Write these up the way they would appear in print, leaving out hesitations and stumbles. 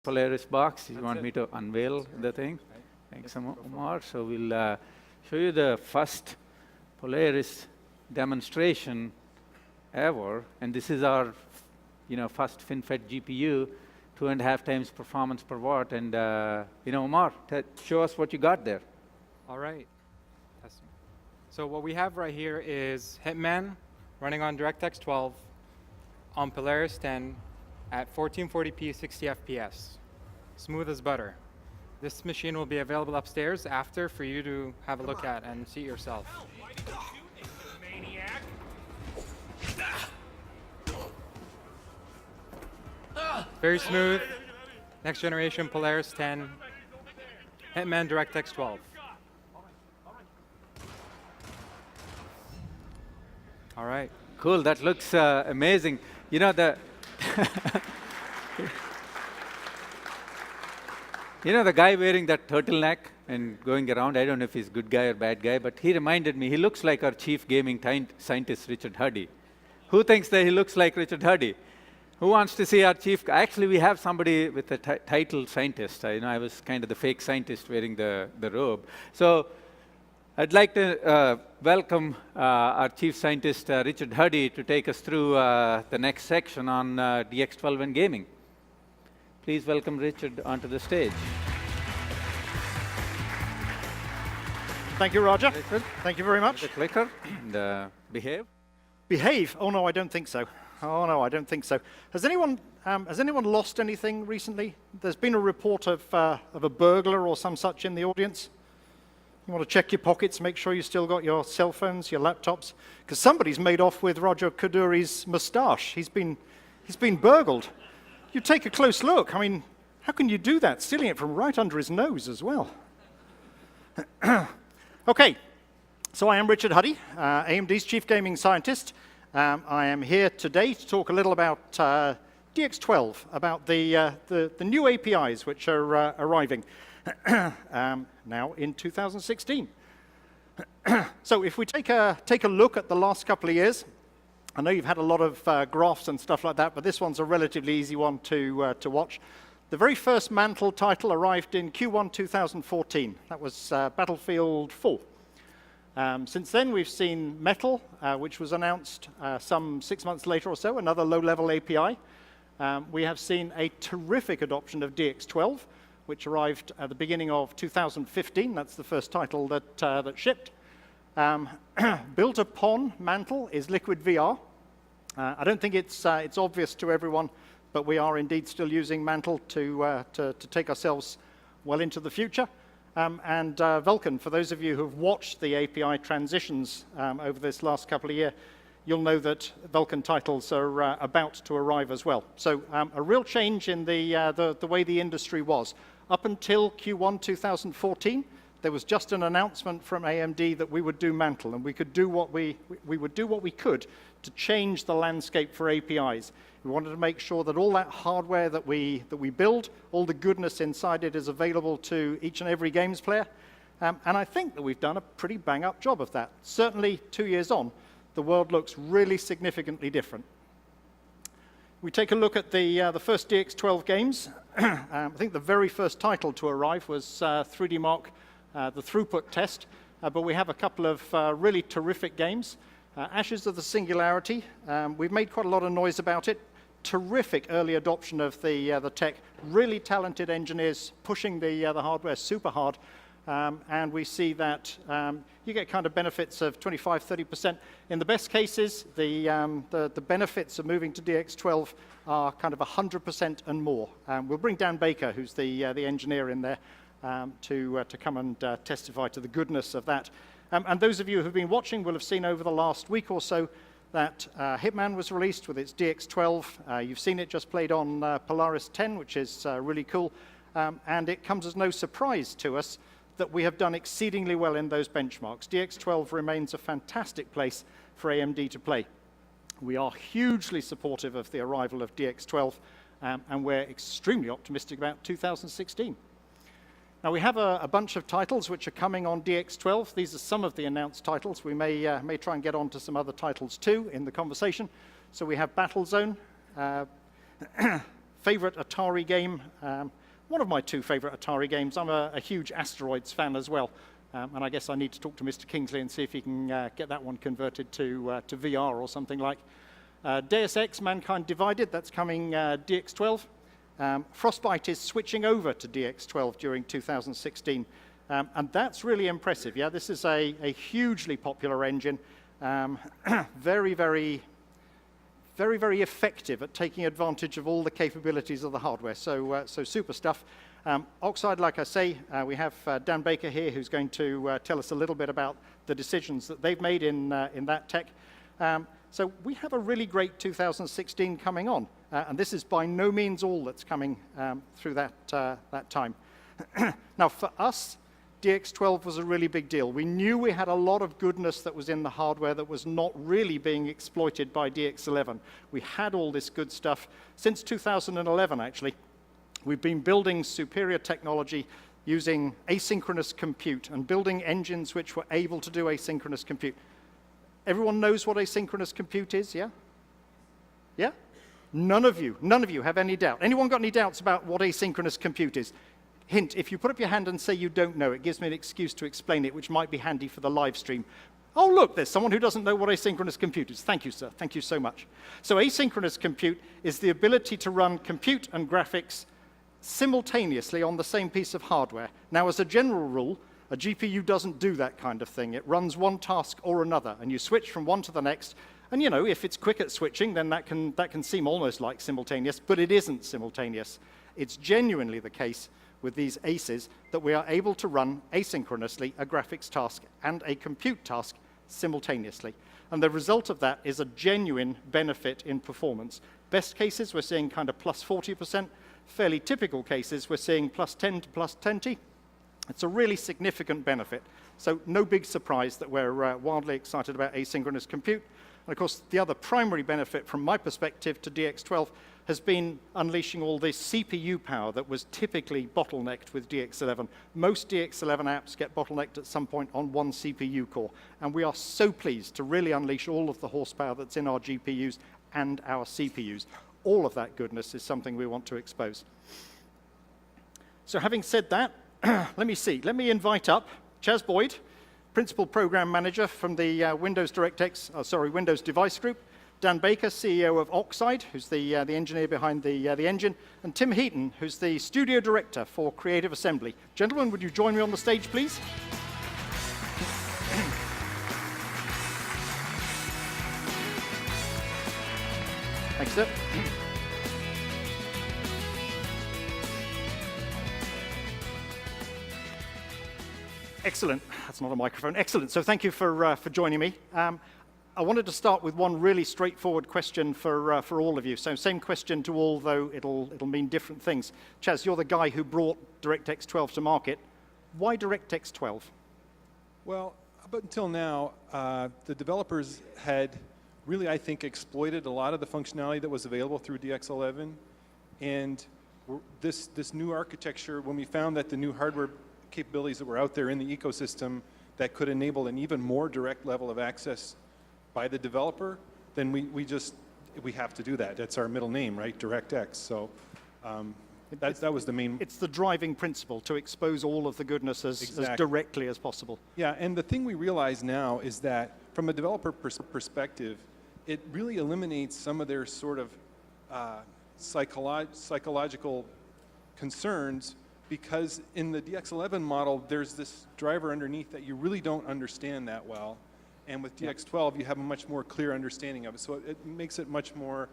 Polaris box. You want me to unveil the thing? Thanks, Omar. So we'll show you the first Polaris demonstration ever, and this is our, first FinFET GPU, 2.5 times performance per watt. And Omar, show us what you got there. All right. So what we have right here is Hitman running on DirectX 12 on Polaris 10 at 1440p 60 FPS. Smooth as butter. This machine will be available upstairs after for you to have a look at and see yourself. Very smooth. Next generation Polaris 10. Hitman DirectX 12. All right. Cool. That looks amazing. The the guy wearing that turtleneck and going around, I don't know if he's good guy or bad guy, but he reminded me, he looks like our chief gaming scientist, Richard Huddy. Who thinks that he looks like Richard Huddy? Who wants to see our chief? Actually, we have somebody with the title scientist. I was kind of the fake scientist wearing the robe. So I'd like to welcome our chief scientist, Richard Huddy, to take us through the next section on DX12 and gaming. Please welcome Richard onto the stage. Thank you, Roger. Richard, thank you very much. The clicker and behave. Behave? Oh no, I don't think so. Oh no, I don't think so. Has anyone lost anything recently? There's been a report of a burglar or some such in the audience. You want to check your pockets, make sure you still got your cell phones, your laptops, because somebody's made off with Roger Kaduri's moustache. He's been burgled. You take a close look. I mean, how can you do that? Stealing it from right under his nose as well. Okay, so I am Richard Huddy, AMD's chief gaming scientist. I am here today to talk a little about DX12, about the new APIs which are arriving now in 2016. So if we take a look at the last couple of years, I know you've had a lot of graphs and stuff like that, but this one's a relatively easy one to watch. The very first Mantle title arrived in Q1 2014. That was Battlefield 4. Since then, we've seen Metal, which was announced some 6 months later or so, another low-level API. We have seen a terrific adoption of DX12, which arrived at the beginning of 2015. That's the first title that shipped. Built upon Mantle is Liquid VR. I don't think it's obvious to everyone, but we are indeed still using Mantle to take ourselves well into the future. And Vulkan, for those of you who've watched the API transitions over this last couple of years, you'll know that Vulkan titles are about to arrive as well. So a real change in the way the industry was. Up until Q1 2014, there was just an announcement from AMD that we would do Mantle, and we could do what we would do what we could to change the landscape for APIs. We wanted to make sure that all that hardware that we build, all the goodness inside it is available to each and every games player. And I think that we've done a pretty bang-up job of that. Certainly 2 years on, the world looks really significantly different. We take a look at the first DX12 games. I think the very first title to arrive was 3D Mark, the throughput test, but we have a couple of really terrific games. Ashes of the Singularity, we've made quite a lot of noise about it. Terrific early adoption of the tech, really talented engineers pushing the hardware super hard, and we see that you get kind of benefits of 25–30%. In the best cases, the benefits of moving to DX12 are kind of 100% and more. We'll bring Dan Baker, who's the engineer in there, to come and testify to the goodness of that. And those of you who've been watching will have seen over the last week or so that Hitman was released with its DX12. You've seen it just played on Polaris 10, which is really cool. And it comes as no surprise to us that we have done exceedingly well in those benchmarks. DX12 remains a fantastic place for AMD to play. We are hugely supportive of the arrival of DX12, and we're extremely optimistic about 2016. Now, we have a bunch of titles which are coming on DX12. These are some of the announced titles. We may try and get on to some other titles too in the conversation. So we have Battlezone, favorite Atari game, one of my two favorite Atari games. I'm a huge Asteroids fan as well. And I guess I need to talk to Mr. Kingsley and see if he can get that one converted to VR or something like. Deus Ex, Mankind Divided, that's coming DX12. Frostbite is switching over to DX12 during 2016. And that's really impressive. Yeah, this is a hugely popular engine. Very, very effective at taking advantage of all the capabilities of the hardware. So super stuff. Oxide, like I say, we have Dan Baker here who's going to tell us a little bit about the decisions that they've made in that tech. So we have a really great 2016 coming on. And this is by no means all that's coming through that time. Now, for us, DX12 was a really big deal. We knew we had a lot of goodness that was in the hardware that was not really being exploited by DX11. We had all this good stuff since 2011, actually. We've been building superior technology using asynchronous compute and building engines which were able to do asynchronous compute. Everyone knows what asynchronous compute is, yeah? Yeah? None of you have any doubt. Anyone got any doubts about what asynchronous compute is? Hint, if you put up your hand and say you don't know, it gives me an excuse to explain it, which might be handy for the live stream. Oh, look, there's someone who doesn't know what asynchronous compute is. Thank you, sir. Thank you so much. So asynchronous compute is the ability to run compute and graphics simultaneously on the same piece of hardware. Now, as a general rule, a GPU doesn't do that kind of thing. It runs one task or another, and you switch from one to the next. And, you know, if it's quick at switching, then that can seem almost like simultaneous, but it isn't simultaneous. It's genuinely the case with these ACEs that we are able to run asynchronously a graphics task and a compute task simultaneously. And the result of that is a genuine benefit in performance. Best cases, we're seeing kind of plus 40%. Fairly typical cases, we're seeing plus 10 to plus 20. It's a really significant benefit. So no big surprise that we're wildly excited about asynchronous compute. And of course, the other primary benefit from my perspective to DX12 has been unleashing all this CPU power that was typically bottlenecked with DX11. Most DX11 apps get bottlenecked at some point on one CPU core. And we are so pleased to really unleash all of the horsepower that's in our GPUs and our CPUs. All of that goodness is something we want to expose. So having said that, let me invite up Chaz Boyd, Principal Program Manager from the Windows Device Group, Dan Baker, CEO of Oxide, who's the engineer behind the engine, and Tim Heaton, who's the Studio Director for Creative Assembly. Gentlemen, would you join me on the stage, please? Thanks, sir. Excellent. That's not a microphone. Excellent. So thank you for joining me. I wanted to start with one really straightforward question for all of you. So same question to all, though it'll mean different things. Chaz, you're the guy who brought DirectX 12 to market. Why DirectX 12? Well, up until now, the developers had really, I think, exploited a lot of the functionality that was available through DX11. And this new architecture, when we found that the new hardware capabilities that were out there in the ecosystem that could enable an even more direct level of access by the developer, then we have to do that. That's our middle name, right? DirectX. So that was the main. It's the driving principle to expose all of the goodness as directly as possible. Yeah, and the thing we realize now is that from a developer perspective, it really eliminates some of their sort of psychological concerns, because in the DX11 model, there's this driver underneath that you really don't understand that well. And with DX12, you have a much more clear understanding of it. So it makes it much more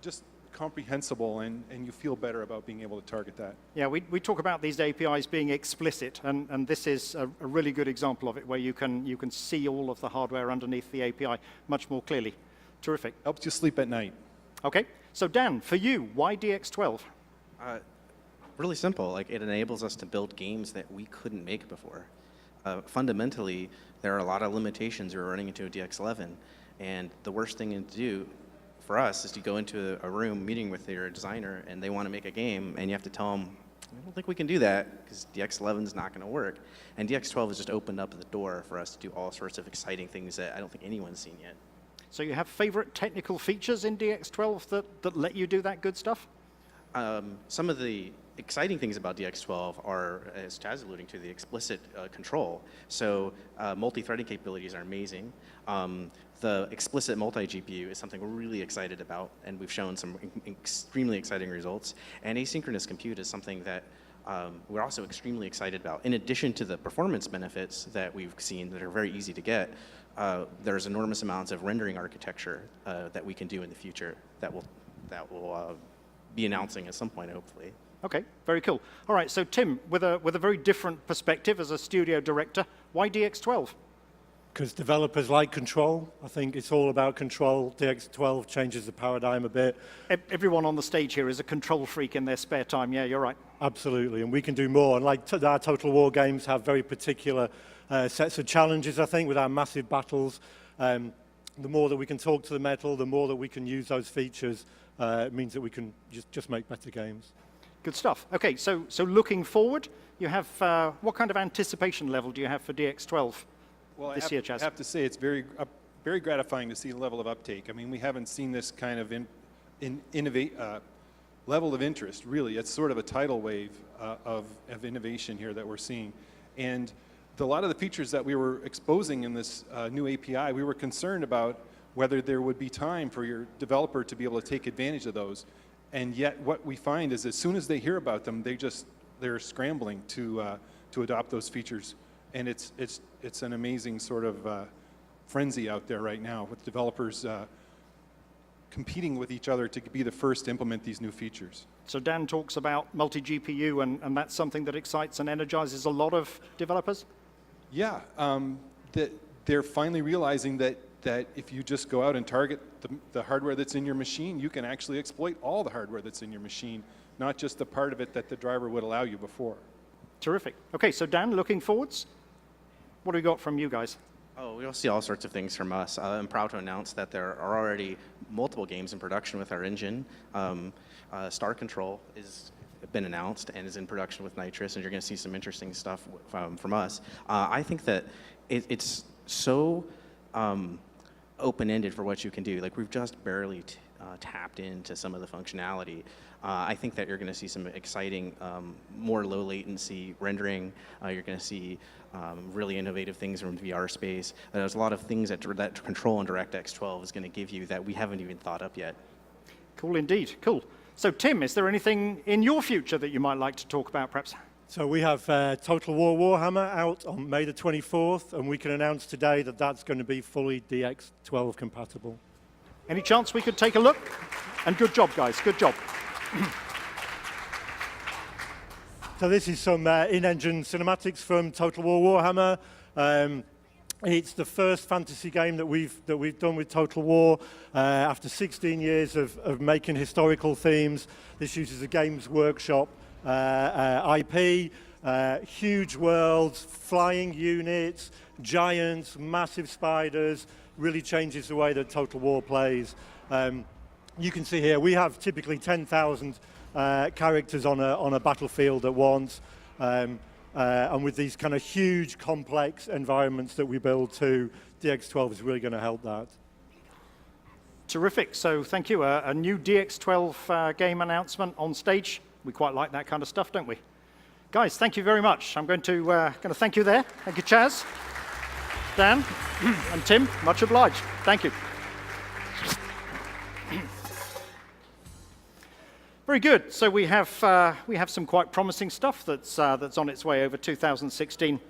just comprehensible, and you feel better about being able to target that. Yeah, we talk about these APIs being explicit, and this is a really good example of it, where you can see all of the hardware underneath the API much more clearly. Terrific. Helps you sleep at night. Okay, so Dan, for you, why DX12? Really simple. Like, it enables us to build games that we couldn't make before. Fundamentally, there are a lot of limitations we're running into a DX11, and the worst thing to do for us is to go into a room meeting with your designer, and they want to make a game, and you have to tell them, I don't think we can do that because DX11 is not going to work. And DX12 has just opened up the door for us to do all sorts of exciting things that I don't think anyone's seen yet. So you have favorite technical features in DX12 that let you do that good stuff? Some of the exciting things about DX12 are, as Chaz is alluding to, the explicit control. So multi-threading capabilities are amazing. The explicit multi-GPU is something we're really excited about, and we've shown some extremely exciting results. And asynchronous compute is something that we're also extremely excited about. In addition to the performance benefits that we've seen that are very easy to get, there's enormous amounts of rendering architecture that we can do in the future that will be announcing at some point, hopefully. Okay, very cool. All right, so Tim, with a very different perspective as a studio director, why DX12? Because developers like control. I think it's all about control. DX12 changes the paradigm a bit. Everyone on the stage here is a control freak in their spare time. Yeah, you're right. Absolutely, and we can do more. And like our Total War games have very particular sets of challenges, I think, with our massive battles. The more that we can talk to the metal, the more that we can use those features, it means that we can just make better games. Good stuff. Okay, so looking forward, you have, what kind of anticipation level do you have for DX12 this year, Chaz? I have to say it's very gratifying to see the level of uptake. I mean, we haven't seen this kind of level of interest, really. It's sort of a tidal wave of innovation here that we're seeing. And a lot of the features that we were exposing in this new API, we were concerned about whether there would be time for your developer to be able to take advantage of those. And yet what we find is as soon as they hear about them, they're scrambling to adopt those features. And it's an amazing sort of frenzy out there right now with developers competing with each other to be the first to implement these new features. So Dan talks about multi-GPU, and that's something that excites and energizes a lot of developers? Yeah, that they're finally realizing that if you just go out and target the hardware that's in your machine, you can actually exploit all the hardware that's in your machine, not just the part of it that the driver would allow you before. Terrific. Okay, so Dan, looking forwards, what do we got from you guys? Oh, we'll see all sorts of things from us. I'm proud to announce that there are already multiple games in production with our engine. Star Control has been announced and is in production with Nitrous, and you're going to see some interesting stuff from us. I think that it's so open-ended for what you can do. Like, we've just barely tapped into some of the functionality. I think that you're going to see some exciting, more low latency rendering. You're going to see really innovative things from the VR space. There's a lot of things that Control and DirectX 12 is going to give you that we haven't even thought up yet. Cool indeed, cool. So Tim, is there anything in your future that you might like to talk about, perhaps? So we have Total War Warhammer out on May the 24th, and we can announce today that that's going to be fully DX12 compatible. Any chance we could take a look? And good job, guys, good job. So this is some in-engine cinematics from Total War Warhammer. It's the first fantasy game that we've done with Total War. After 16 years of making historical themes, this uses a Games Workshop IP, huge worlds, flying units, giants, massive spiders. Really changes the way that Total War plays. You can see here we have typically 10,000 characters on a battlefield at once. And with these kind of huge, complex environments that we build too, DX12 is really going to help that. Terrific. So thank you. A new DX12 game announcement on stage. We quite like that kind of stuff, don't we? Guys, thank you very much. I'm going to thank you there. Thank you, Chaz, Dan, and Tim. Much obliged. Thank you. Very good. So we have some quite promising stuff that's on its way over 2016.